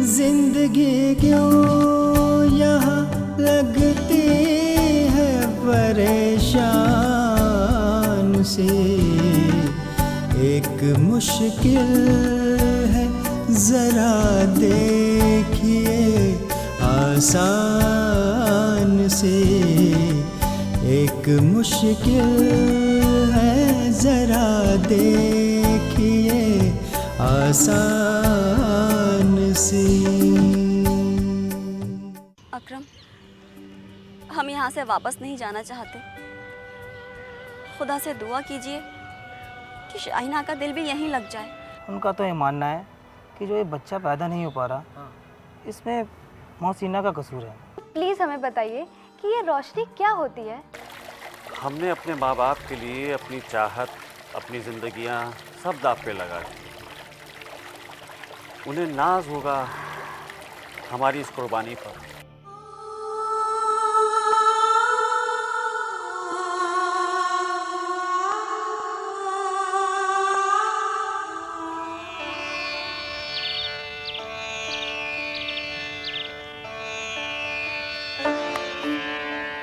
जिंदगी क्यों यहाँ लगती है परेशान सी, एक मुश्किल है जरा देखिए आसान सी, एक मुश्किल है जरा देखिए आसान सी। अकरम, हम यहाँ से वापस नहीं जाना चाहते। खुदा से दुआ कीजिए कि शाहिना का दिल भी यहीं लग जाए। उनका तो ये मानना है कि जो ये बच्चा पैदा नहीं हो पा रहा, इसमें मोहसिना का कसूर है। प्लीज़ हमें बताइए कि ये रोशनी क्या होती है? हमने अपने माँ बाप के लिए अपनी चाहत, अपनी ज़िंदगियाँ सब दाव पे लगा दी। उन्हें नाज होगा हमारी इस कुर्बानी पर।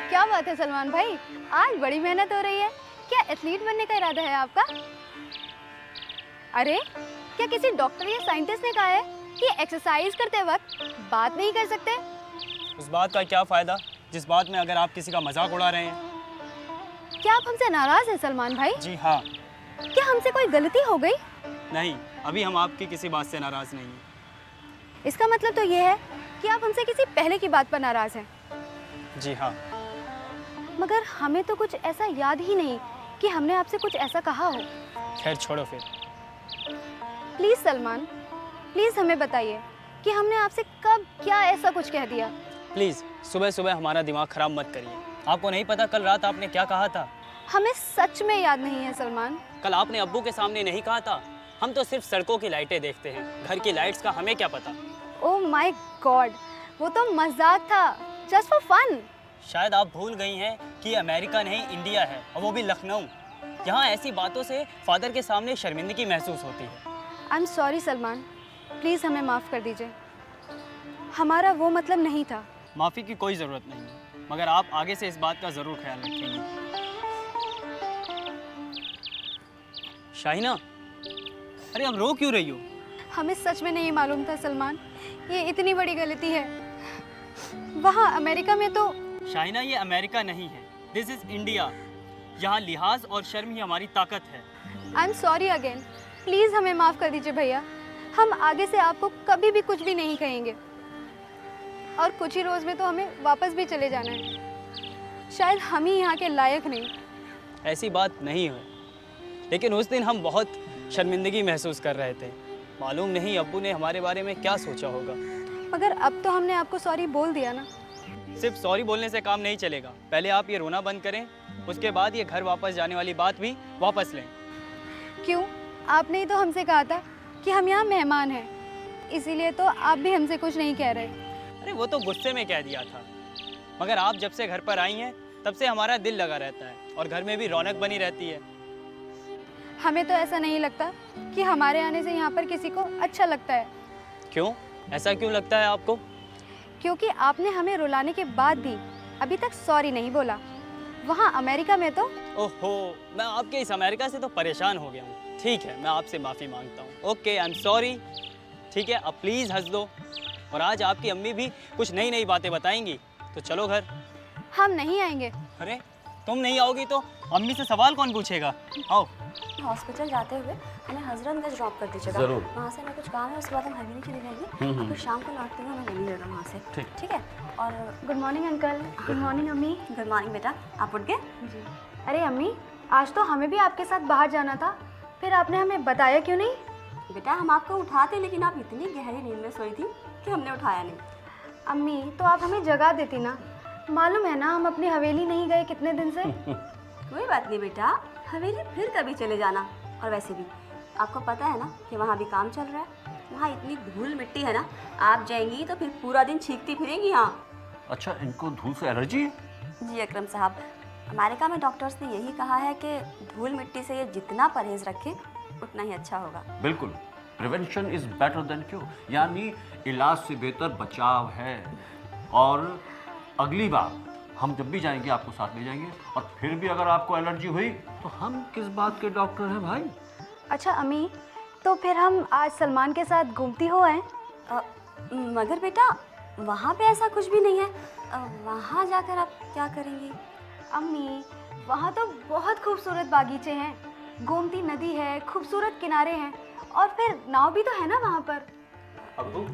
क्या बात है सलमान भाई, आज बड़ी मेहनत हो रही है। क्या एथलीट बनने का इरादा है आपका? अरे, क्या किसी डॉक्टर या साइंटिस्ट ने कहा है कि एक्सरसाइज करते वक्त बात नहीं कर सकते? उस बात का क्या फ़ायदा जिस बात में अगर आप किसी का मजाक उड़ा रहे हैं। क्या आप हमसे नाराज हैं सलमान भाई? जी हाँ। क्या हमसे कोई गलती हो गई? नहीं, अभी हम आपकी किसी बात से नाराज़ नहीं हैं। इसका मतलब तो ये है कि आप हमसे किसी पहले की बात पर नाराज हैं। जी हाँ। मगर हमें तो कुछ ऐसा याद ही नहीं कि हमने आपसे कुछ ऐसा कहा हो। खैर छोड़ो फिर। प्लीज़ सलमान, प्लीज़ हमें बताइए कि हमने आपसे कब क्या ऐसा कुछ कह दिया। प्लीज़ सुबह सुबह हमारा दिमाग ख़राब मत करिए। आपको नहीं पता कल रात आपने क्या कहा था? हमें सच में याद नहीं है सलमान। कल आपने अब्बू के सामने नहीं कहा था, हम तो सिर्फ सड़कों की लाइटें देखते हैं, घर की लाइट्स का हमें क्या पता। ओह माय गॉड, वो तो मजाक था, जस्ट फॉर फन। शायद आप भूल गई हैं कि अमेरिका नहीं इंडिया है, और वो भी लखनऊ। यहाँ ऐसी बातों से फादर के सामने शर्मिंदगी महसूस होती है। I am sorry Salman, please हमें माफ़ कर दीजिए। हमारा वो मतलब नहीं था। माफ़ी की कोई ज़रूरत नहीं है, मगर आप आगे से इस बात का ज़रूर ख्याल रखेंगे। शाहिना, अरे अब रो क्यों रही हो? हमें सच में नहीं मालूम था सलमान, ये इतनी बड़ी गलती है। वहाँ अमेरिका में तो। शाहिना, ये अमेरिका नहीं है, दिस इज़ इंडिया। यहाँ लिहाज और शर्म ही हमारी ताकत है। I am sorry again, please हमें माफ़ कर दीजिए भैया। हम आगे से आपको कभी भी कुछ भी नहीं कहेंगे, और कुछ ही रोज़ में तो हमें वापस भी चले जाना है। शायद हम ही यहाँ के लायक नहीं। ऐसी बात नहीं है, लेकिन उस दिन हम बहुत शर्मिंदगी महसूस कर रहे थे। मालूम नहीं अब्बू ने हमारे बारे में क्या सोचा होगा। मगर अब तो हमने आपको सॉरी बोल दिया ना। सिर्फ सॉरी बोलने से काम नहीं चलेगा। पहले आप ये रोना बंद करें, उसके बाद ये घर वापस जाने वाली बात भी वापस लें। क्यों? आपने ही तो हमसे कहा था कि हम यहाँ मेहमान हैं, इसीलिए तो आप भी हमसे कुछ नहीं कह रहे। अरे वो तो गुस्से में कह दिया था, मगर आप जब से घर पर आई हैं तब से हमारा दिल लगा रहता है और घर में भी रौनक बनी रहती है। हमें तो ऐसा नहीं लगता कि हमारे आने से यहाँ पर किसी को अच्छा लगता है। क्यों? ऐसा क्यों लगता है आपको? क्योंकि आपने हमें रुलाने के बाद भी अभी तक सॉरी नहीं बोला। वहाँ अमेरिका में तो। ओहो, मैं आपके इस अमेरिका से तो परेशान हो गया हूँ। ठीक है, मैं आपसे माफ़ी मांगता हूँ। Okay, I am sorry. ठीक है, अब प्लीज़ हंस दो। और आज आपकी अम्मी भी कुछ नई नई बातें बताएंगी, तो चलो घर। हम नहीं आएंगे। अरे तुम नहीं आओगी तो अम्मी से सवाल कौन पूछेगा? आओ। हॉस्पिटल जाते हुए हमें हजरतगंज ड्रॉप कर दीजिएगा। ज़रूर। वहाँ से हमें कुछ काम है, उसके बाद हम हवेली चली जाएंगे और फिर शाम को लौटते हुए हमें मिल जाएगा वहाँ से। ठीक है। और good morning uncle. Good morning अम्मी। गुड मॉर्निंग बेटा, आप उठ गए? जी। अरे अम्मी, आज तो हमें भी आपके साथ बाहर जाना था, फिर आपने हमें बताया क्यों नहीं? बेटा हम आपको उठाते, लेकिन आप इतनी गहरी नींद में सोई थी कि हमने उठाया नहीं। अम्मी, तो आप हमें जगा देती ना। मालूम है ना, हम अपनी हवेली नहीं गए कितने दिन से। कोई बात नहीं बेटा, हवेली फिर कभी चले जाना। और वैसे भी आपको पता है ना कि वहाँ भी काम चल रहा है। वहाँ इतनी धूल मिट्टी है ना, आप जाएंगी तो फिर पूरा दिन छींकती फिरेंगी यहाँ। अच्छा, इनको धूल से एलर्जी है? जी अकरम साहब, अमेरिका में डॉक्टर्स ने यही कहा है कि धूल मिट्टी से ये जितना परहेज़ रखे उतना ही अच्छा होगा। बिल्कुल, prevention is better than cure, यानी इलाज से बेहतर बचाव है। और अगली बार हम जब भी जाएंगे आपको साथ ले जाएंगे, और फिर भी अगर आपको एलर्जी हुई तो हम किस बात के डॉक्टर हैं भाई। अच्छा अम्मी, तो फिर हम आज सलमान के साथ घूमती हो आए? मगर बेटा वहाँ पे ऐसा कुछ भी नहीं है। वहाँ जाकर आप क्या करेंगी? अम्मी, वहाँ तो बहुत खूबसूरत बागीचे हैं, गोमती नदी है, खूबसूरत किनारे हैं, और फिर नाव भी तो है ना वहाँ पर। अब्बू,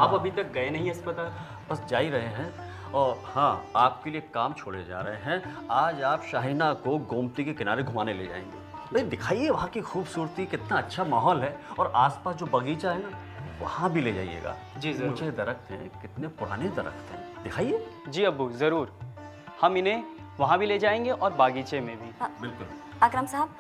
आप अभी तक गए नहीं अस्पताल? बस जा ही रहे हैं। और हाँ, आपके लिए काम छोड़े जा रहे हैं। आज आप शाहीना को गोमती के किनारे घुमाने ले जाएंगे। भाई दिखाइए वहाँ की खूबसूरती, कितना अच्छा माहौल है, और आसपास जो बगीचा है ना वहाँ भी ले जाइएगा। जी जरूर। ऊंचे दरख्त हैं, कितने पुराने दरख्त हैं, दिखाइए। जी अब्बू, ज़रूर। हम इन्हें वहाँ भी ले जाएंगे और बागीचे में भी। बिल्कुल। अकरम साहब,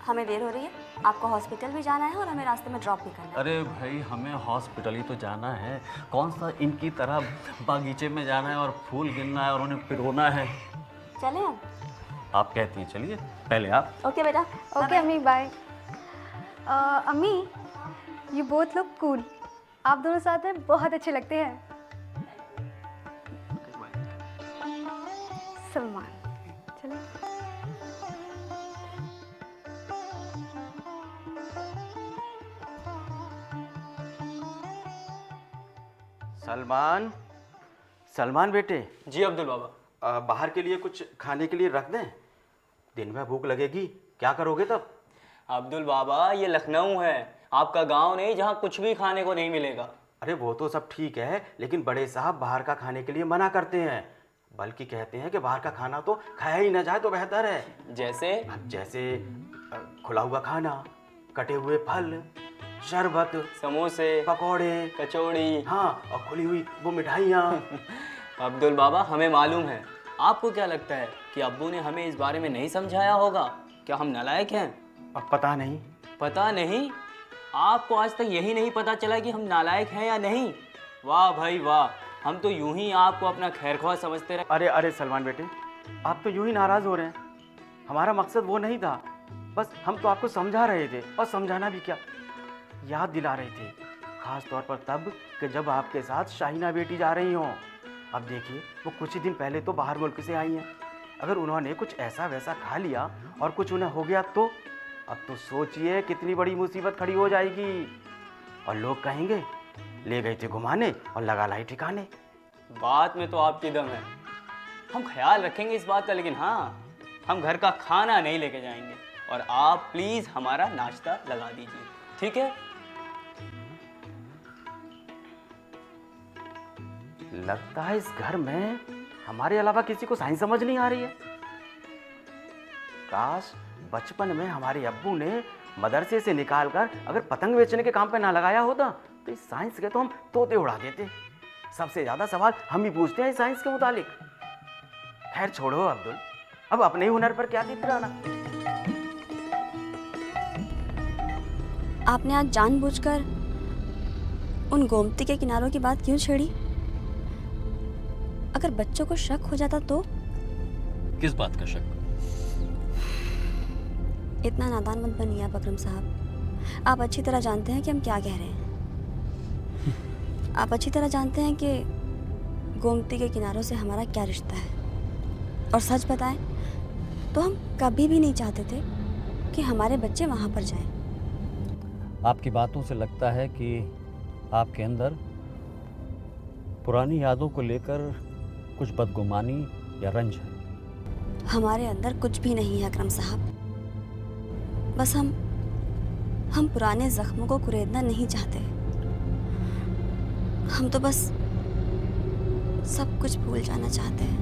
हमें देर हो रही है, आपको हॉस्पिटल भी जाना है और हमें रास्ते में ड्रॉप भी करना है। अरे भाई, हमें हॉस्पिटल ही तो जाना है, कौन सा इनकी तरह बागीचे में जाना है और फूल गिनना है और उन्हें पिरोना है। चलें अब? आप कहती हैं चलिए, पहले आप। ओके बेटा। ओके अम्मी, बाय। अम्मी, यू बोथ लुक कूल। आप दोनों साथ में बहुत अच्छे लगते हैं। सलमान, चले। सलमान, सलमान बेटे, जी अब्दुल बाबा। बाहर के लिए कुछ खाने के लिए रख दें? दिन में भूख लगेगी, क्या करोगे तब? अब्दुल बाबा, ये लखनऊ है, आपका गांव नहीं जहाँ कुछ भी खाने को नहीं मिलेगा। अरे वो तो सब ठीक है, लेकिन बड़े साहब बाहर का खाने के लिए मना करते हैं, बल्कि कहते हैं कि बाहर का खाना तो खाया ही ना जाए तो बेहतर है। जैसे? जैसे खुला हुआ खाना, कटे हुए फल, शरबत, समोसे, पकौड़े, कचौड़ी। हाँ, और खुली हुई वो मिठाइयाँ। अब्दुल बाबा, हमें मालूम है। आपको क्या लगता है कि अब्बू ने हमें इस बारे में नहीं समझाया होगा? क्या हम नालायक हैं? अब पता नहीं। पता नहीं? आपको आज तक यही नहीं पता चला कि हम नालायक हैं या नहीं? वाह भाई वाह, हम तो यूं ही आपको अपना खैरख्वाह समझते रहे। अरे अरे सलमान बेटे, आप तो यूं ही नाराज़ हो रहे हैं। हमारा मकसद वो नहीं था, बस हम तो आपको समझा रहे थे, और समझाना भी क्या, याद दिला रहे थे, खास तौर पर तब कि जब आपके साथ शाहीना बेटी जा रही हों। अब देखिए, वो कुछ ही दिन पहले तो बाहर मुल्क से आई हैं। अगर उन्होंने कुछ ऐसा वैसा खा लिया और कुछ उन्हें हो गया तो अब तो सोचिए कितनी बड़ी मुसीबत खड़ी हो जाएगी, और लोग कहेंगे ले गए थे घुमाने और लगा लाई ठिकाने। बात में तो आपकी दम है, हम ख्याल रखेंगे इस बात का, लेकिन हाँ, हम घर का खाना नहीं लेके जाएंगे, और आप प्लीज़ हमारा नाश्ता लगा दीजिए, ठीक है? लगता है इस घर में हमारे अलावा किसी को साइंस समझ नहीं आ रही है। काश बचपन में हमारे अब्बू ने मदरसे से निकालकर अगर पतंग बेचने के काम पे ना लगाया होता तो इस साइंस के तो हम तोते उड़ा देते। सबसे ज्यादा सवाल हम ही पूछते हैं इस साइंस के मुतालिक। खैर छोड़ो अब्दुल, अब अपने ही हुनर पर क्या दिखराना। आपने आज जानबूझकर उन गोमती के किनारों की बात क्यों छेड़ी? अगर बच्चों को शक हो जाता तो? किस बात का शक? इतना नादान मत बनिए आप अकरम साहब। आप अच्छी तरह जानते हैं कि हम क्या कह रहे हैं। आप अच्छी तरह जानते हैं कि गोमती के किनारों से हमारा क्या रिश्ता है, और सच बताएं तो हम कभी भी नहीं चाहते थे कि हमारे बच्चे वहाँ पर जाएं। आपकी बातों से लगता है कि आपके अंदर पुरानी यादों को लेकर कुछ बदगुमानी या रंज है। हमारे अंदर कुछ भी नहीं है अकरम साहब, बस हम पुराने जख्मों को कुरेदना नहीं चाहते। हम तो बस सब कुछ भूल जाना चाहते हैं।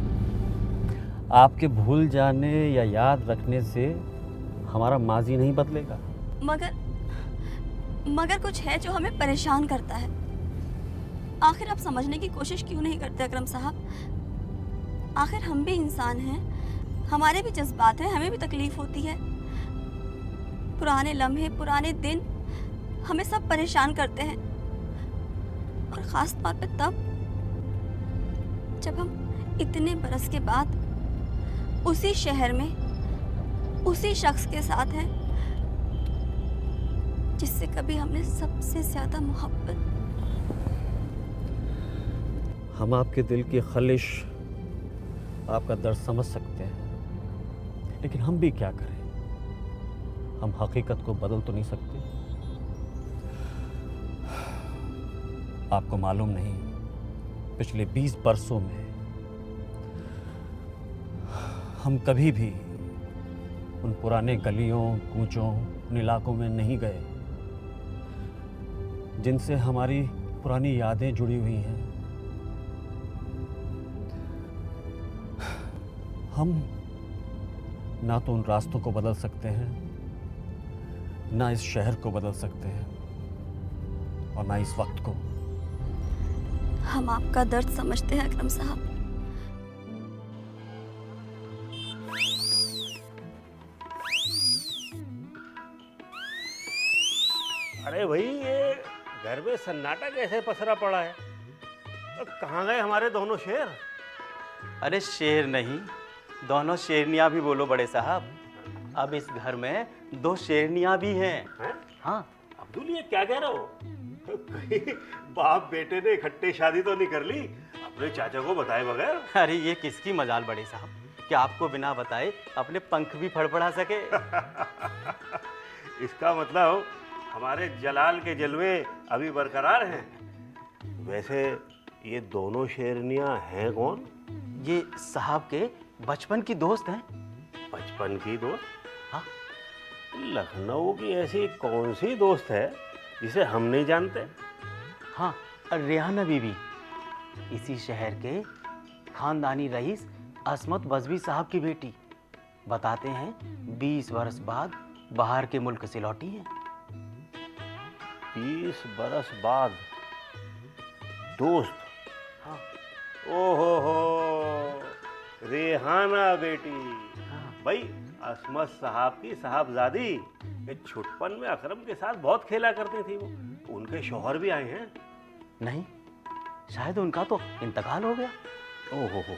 आपके भूल जाने या याद रखने से हमारा माजी नहीं बदलेगा। मगर कुछ है जो हमें परेशान करता है। आखिर आप समझने की कोशिश क्यों नहीं करते अकरम साहब? आखिर हम भी इंसान हैं, हमारे भी जज्बात हैं, हमें भी तकलीफ होती है। पुराने लम्हे, पुराने दिन हमें सब परेशान करते हैं, और ख़ास तौर पे तब जब हम इतने बरस के बाद उसी शहर में उसी शख्स के साथ हैं जिससे कभी हमने सबसे ज्यादा मोहब्बत। हम आपके दिल की खलिश, आपका दर्द समझ सकते हैं, लेकिन हम भी क्या करें? हम हकीकत को बदल तो नहीं सकते। आपको मालूम नहीं, पिछले 20 बरसों में हम कभी भी उन पुराने गलियों कूचों उन इलाकों में नहीं गए जिनसे हमारी पुरानी यादें जुड़ी हुई हैं। हम ना तो उन रास्तों को बदल सकते हैं, ना इस शहर को बदल सकते हैं, और ना इस वक्त को। हम आपका दर्द समझते हैं अकरम साहब। अरे भाई, ये घर में सन्नाटा कैसे पसरा पड़ा है? तो कहाँ गए हमारे दोनों शेर? अरे शेर नहीं, दोनों शेरनियाँ भी बोलो बड़े साहब। अब इस घर में 2 शेरनियाँ भी हैं। हैं? हाँ। अब्दुल, ये क्या कह रहे हो? कहीं बाप बेटे ने इकट्ठे शादी तो नहीं कर ली अपने चाचा को बताए बगैर? अरे ये किसकी मजाल बड़े साहब कि आपको बिना बताए अपने पंख भी फड़फड़ा सके। इसका मतलब हमारे जलाल के जलवे अभी बरकरार हैं। वैसे ये दोनों शेरनियाँ हैं कौन? ये साहब के बचपन की दोस्त हैं। बचपन की दोस्त? हाँ। लखनऊ की ऐसी कौन सी दोस्त है जिसे हम नहीं जानते? हाँ, रेहाना बीबी, इसी शहर के खानदानी रईस असमत बजवी साहब की बेटी। बताते हैं 20 बरस बाद बाहर के मुल्क से लौटी हैं। 20 बरस बाद दोस्त? हाँ। ओहो, रेहाना बेटी। हाँ। भाई, असमत साहब की साहबजादी ये छुटपन में अकरम के साथ बहुत खेला करती थी। वो उनके शौहर भी आए हैं। नहीं, शायद उनका तो इंतकाल हो गया। ओहो हो।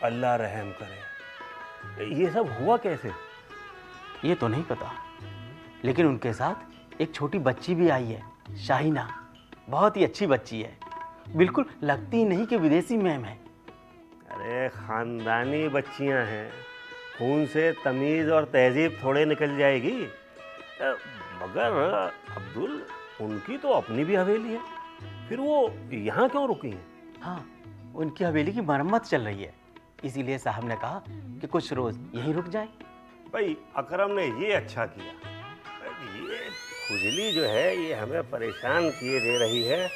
अल्लाह रहम करे। ये सब हुआ कैसे? ये तो नहीं पता, लेकिन उनके साथ एक छोटी बच्ची भी आई है, शाहीना। बहुत ही अच्छी बच्ची है, बिल्कुल लगती ही नहीं कि विदेशी मैम है। अरे खानदानी बच्चियां हैं, खून से तमीज़ और तहजीब थोड़े निकल जाएगी। मगर अब्दुल, उनकी तो अपनी भी हवेली है, फिर वो यहाँ क्यों रुकी हैं? हाँ, उनकी हवेली की मरम्मत चल रही है, इसीलिए साहब ने कहा कि कुछ रोज़ यहीं रुक जाए। भाई, अकरम ने ये अच्छा किया। ये खुजली जो है ये हमें परेशान किए दे रही है।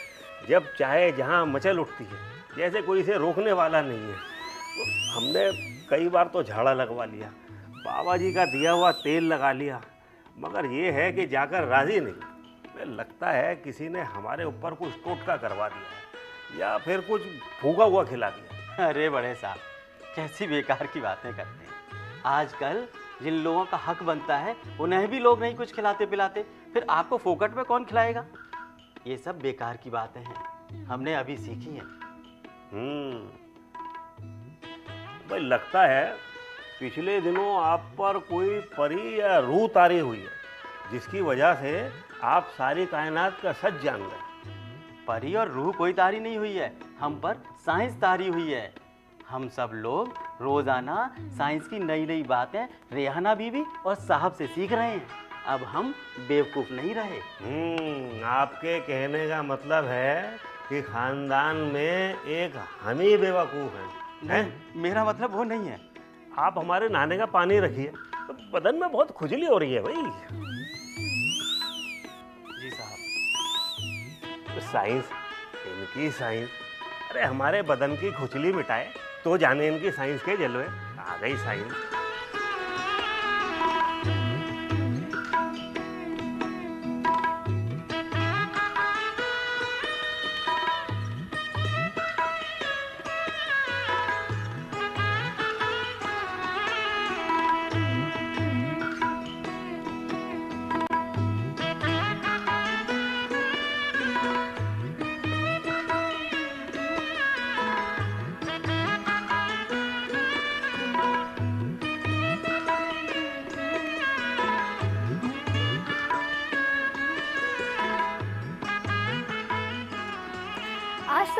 जब चाहे जहाँ मचल उठती है, जैसे कोई इसे रोकने वाला नहीं है। तो हमने कई बार तो झाड़ा लगवा लिया, बाबा जी का दिया हुआ तेल लगा लिया, मगर ये है कि जाकर राज़ी नहीं। लगता है किसी ने हमारे ऊपर कुछ टोटका करवा दिया है या फिर कुछ फूका हुआ खिला दिया। अरे बड़े साहब, कैसी बेकार की बातें करते हैं। आजकल जिन लोगों का हक बनता है उन्हें भी लोग नहीं कुछ खिलाते पिलाते, फिर आपको फोकट में कौन खिलाएगा? ये सब बेकार की बातें हैं, हमने अभी सीखी हैं। भाई, लगता है पिछले दिनों आप पर कोई परी या रूह तारी हुई है, जिसकी वजह से आप सारी कायनात का सच जान गए। परी और रूह कोई तारी नहीं हुई है, हम पर साइंस तारी हुई है। हम सब लोग रोजाना साइंस की नई नई बातें रेहाना बीबी और साहब से सीख रहे हैं। अब हम बेवकूफ़ नहीं रहे। आपके कहने का मतलब है कि खानदान में एक हम ही बेवकूफ़ हैं? नहीं, मेरा मतलब वो नहीं है। आप हमारे नहाने का पानी रखिए, तो बदन में बहुत खुजली हो रही है भाई। जी साहब। साइंस, इनकी साइंस। अरे हमारे बदन की खुजली मिटाए तो जाने इनकी साइंस के जलवे। आ गई साइंस।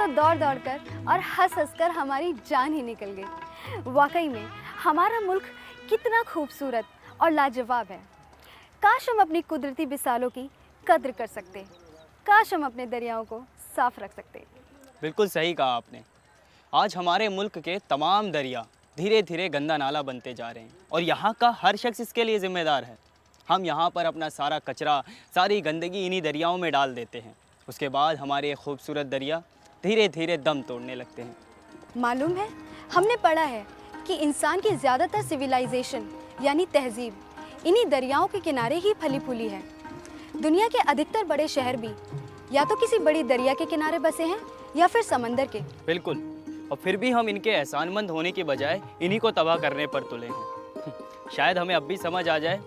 तो दौड़ दौड़ कर और हंस हंस कर हमारी जान ही निकल गई। वाकई में हमारा मुल्क कितना खूबसूरत और लाजवाब है। काश हम अपनी कुदरती मिसालों की कद्र कर सकते, काश हम अपने दरियाओं को साफ रख सकते। बिल्कुल सही कहा आपने। आज हमारे मुल्क के तमाम दरिया धीरे धीरे गंदा नाला बनते जा रहे हैं और यहाँ का हर शख्स इसके लिए ज़िम्मेदार है। हम यहाँ पर अपना सारा कचरा, सारी गंदगी इन्हीं दरियाओं में डाल देते हैं। उसके बाद हमारे ये खूबसूरत दरिया धीरे धीरे दम तोड़ने लगते हैं। मालूम है, हमने पढ़ा है कि इंसान की ज़्यादातर सिविलाइजेशन यानी तहजीब इन्हीं दरियाओं के किनारे ही फली फूली है। दुनिया के अधिकतर बड़े शहर भी या तो किसी बड़ी दरिया के किनारे बसे हैं या फिर समंदर के। बिल्कुल, और फिर भी हम इनके एहसानमंद होने के बजाय इन्हीं को तबाह करने पर तुले हैं। शायद हमें अब भी समझ आ जाए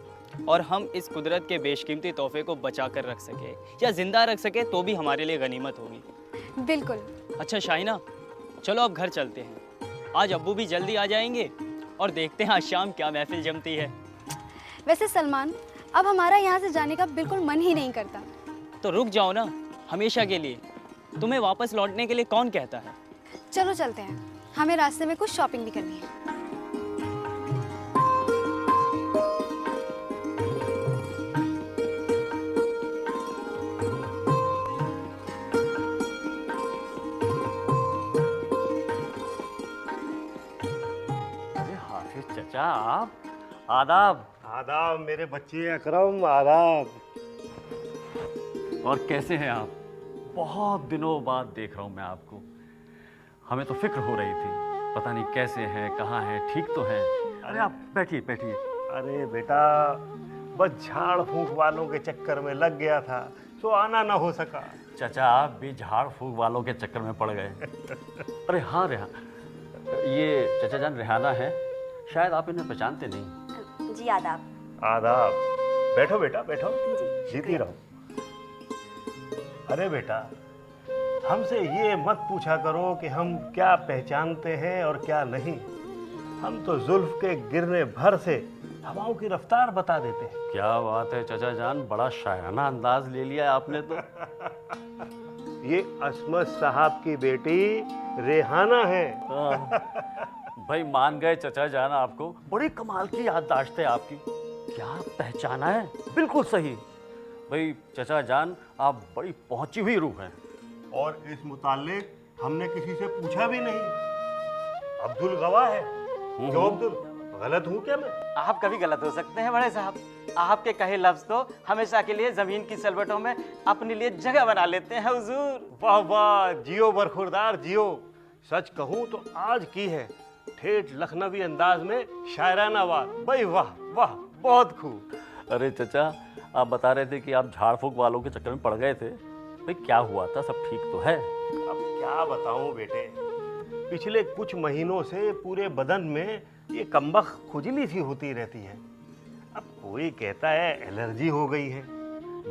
और हम इस कुदरत के बेशकीमती तोहफे को बचा कर रख सके या ज़िंदा रख सके तो भी हमारे लिए गनीमत होगी। बिल्कुल। अच्छा शाहिना, चलो अब घर चलते हैं। आज अब्बू भी जल्दी आ जाएंगे और देखते हैं आज शाम क्या महफिल जमती है। वैसे सलमान, अब हमारा यहाँ से जाने का बिल्कुल मन ही नहीं करता। तो रुक जाओ ना, हमेशा के लिए। तुम्हें वापस लौटने के लिए कौन कहता है? चलो चलते हैं, हमें रास्ते में कुछ शॉपिंग भी करनी है। अरे हाफिज चचा, आप आदाब। आदाब मेरे बच्चे अकरम, आदाब। और कैसे हैं आप? बहुत दिनों बाद देख रहा हूँ मैं आपको। हमें तो फिक्र हो रही थी, पता नहीं कैसे हैं, कहाँ हैं, ठीक तो हैं? अरे आप बैठिए बैठिए। अरे बेटा, बस झाड़ फूंक वालों के चक्कर में लग गया था तो आना ना हो सका। चचा आप भी झाड़ फूंक वालों के चक्कर में पड़ गए। अरे हाँ ये चचा जान रेहाना है, शायद आप इन्हें पहचानते नहीं। जी आदाब। आदाब। बैठो बेटा बैठो, जी जीती रहो। अरे बेटा, हमसे ये मत पूछा करो कि हम क्या पहचानते हैं और क्या नहीं। हम तो जुल्फ के गिरने भर से हवाओं की रफ्तार बता देते हैं। क्या बात है चचा जान, बड़ा शायाना अंदाज ले लिया आपने तो। ये असमत साहब की बेटी रेहाना है। भाई मान गए चचा जान आपको, बड़ी कमाल की याददाश्त है आपकी। क्या पहचाना है? बिल्कुल सही। भाई चचा जान, आप बड़ी पहुंची हुई रूह हैं। और इस मुताल्लिक हमने किसी से पूछा भी नहीं। अब्दुल गवाह है। क्यों अब्दुल, गलत हूँ क्या मैं? आप कभी गलत हो सकते हैं बड़े साहब। आपके कहे लफ्ज तो हमेशा के लिए जमीन की सलवटों में अपने लिए जगह बना लेते हैं हुजूर। वाह वाह, जियो बरखुरदार जियो। सच कहूँ तो आज की है ठेठ लखनवी अंदाज में शायराना बात। भाई वाह वाह, बहुत खूब। अरे चचा, आप बता रहे थे कि आप झाड़ फूक वालों के चक्कर में पड़ गए थे। भाई क्या हुआ था, सब ठीक तो है? अब क्या बताऊं बेटे, पिछले कुछ महीनों से पूरे बदन में ये कमबख्त खुजली सी होती रहती है। अब कोई कहता है एलर्जी हो गई है,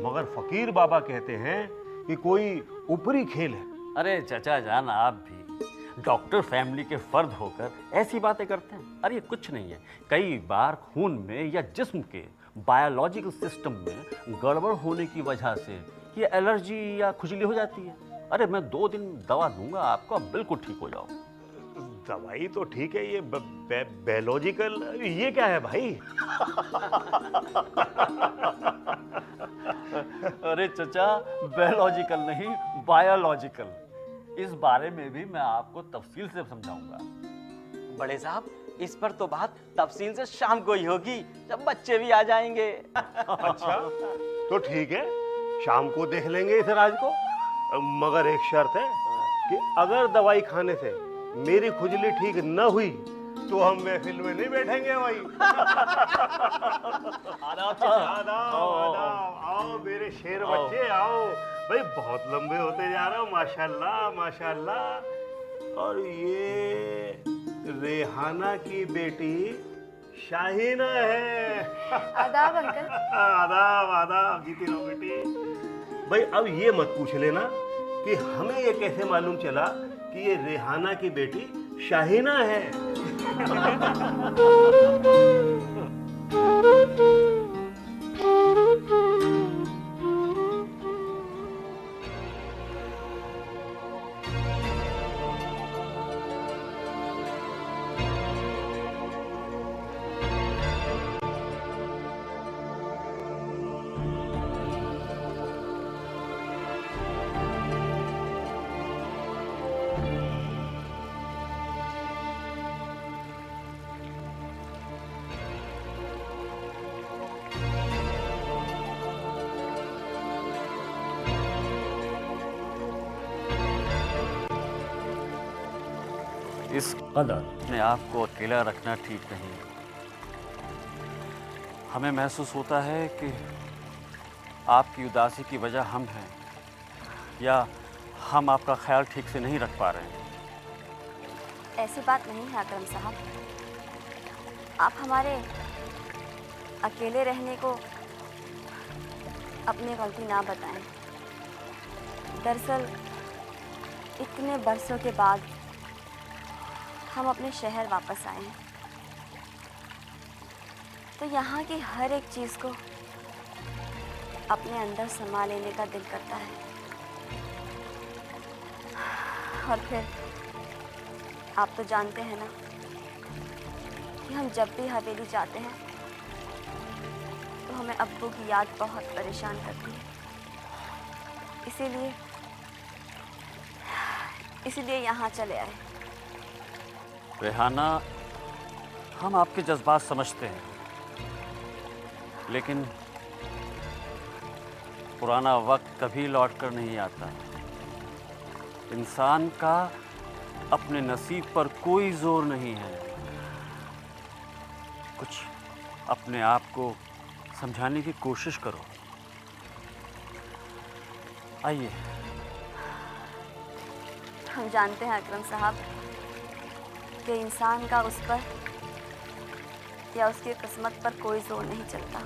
मगर फकीर बाबा कहते हैं कि कोई ऊपरी खेल है। अरे चचा जान, आप भी डॉक्टर फैमिली के फर्द होकर ऐसी बातें करते हैं। अरे कुछ नहीं है, कई बार खून में या जिस्म के बायोलॉजिकल सिस्टम में गड़बड़ होने की वजह से ये एलर्जी या खुजली हो जाती है। अरे मैं 2 दिन दवा दूंगा आपको, आप बिल्कुल ठीक हो जाओ। दवाई तो ठीक है, ये बायोलॉजिकल ये क्या है भाई? अरे चचा, बायोलॉजिकल नहीं, बायोलॉजिकल। इस बारे में भी मैं आपको तफसील से समझाऊंगा। बड़े साहब, इस पर तो बात तफसील से शाम को ही होगी, जब बच्चे भी आ जाएंगे। अच्छा तो ठीक है, शाम को देख लेंगे इस राज को। मगर एक शर्त है कि अगर दवाई खाने से मेरी खुजली ठीक न हुई तो हम महफिल में नहीं बैठेंगे भाई। आदाब आदाब, आओ मेरे शेर बच्चे आओ। भाई बहुत लंबे होते जा रहे हो, माशाल्लाह माशाल्लाह। और ये रेहाना की बेटी शाहीना है। आदाब अंकल। आदाब आदाब, जीती रहो बेटी। भाई अब ये मत पूछ लेना कि हमें ये कैसे मालूम चला कि ये रेहाना की बेटी शाहीना है। कदर। अपने आप को अकेला रखना ठीक नहीं है। हमें महसूस होता है कि आपकी उदासी की वजह हम हैं, या हम आपका ख्याल ठीक से नहीं रख पा रहे हैं। ऐसी बात नहीं है अकरम साहब, आप हमारे अकेले रहने को अपनी गलती ना बताएं। दरअसल इतने बरसों के बाद हम अपने शहर वापस आए हैं, तो यहाँ की हर एक चीज़ को अपने अंदर समा लेने का दिल करता है। और फिर आप तो जानते हैं ना कि हम जब भी हवेली जाते हैं तो हमें अब्बू की याद बहुत परेशान करती है। इसीलिए यहाँ चले आए। रेहाना, हम आपके जज्बात समझते हैं, लेकिन पुराना वक्त कभी लौट कर नहीं आता। इंसान का अपने नसीब पर कोई जोर नहीं है। कुछ अपने आप को समझाने की कोशिश करो। आइए। हम जानते हैं अकरम साहब कि इंसान का उस पर या उसकी किस्मत पर कोई जोर नहीं चलता,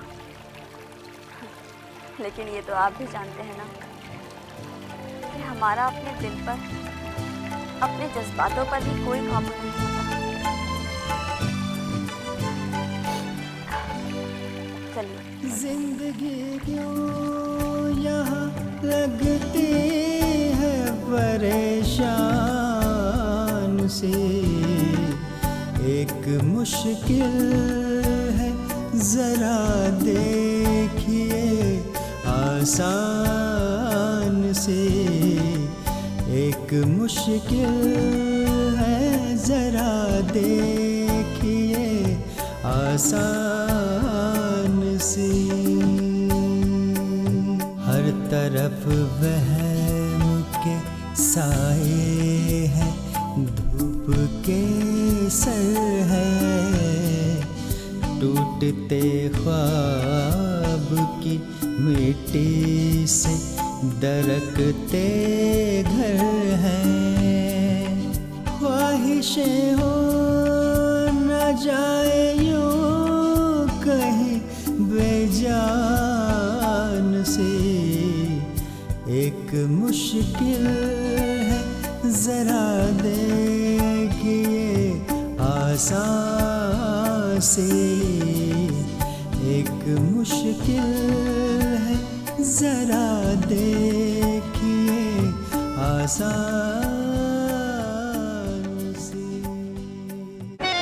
लेकिन ये तो आप भी जानते हैं ना कि हमारा अपने दिल पर, अपने जज्बातों पर भी कोई काबू नहीं होता। चलिए। जिंदगी क्यों यहाँ लगती है परेशान से, एक मुश्किल है जरा देखिए आसान से, एक मुश्किल है जरा देखिए आसान से। हर तरफ वहम के साए हैं, धूप के सर है, टूटते ख्वाब की मिट्टी से दरकते घर हैं। ख्वाहिशें हो न जाए यूं कहीं बेजान से, एक मुश्किल है जरा देखिए आसान से, एक मुश्किल है जरा देखिए आसान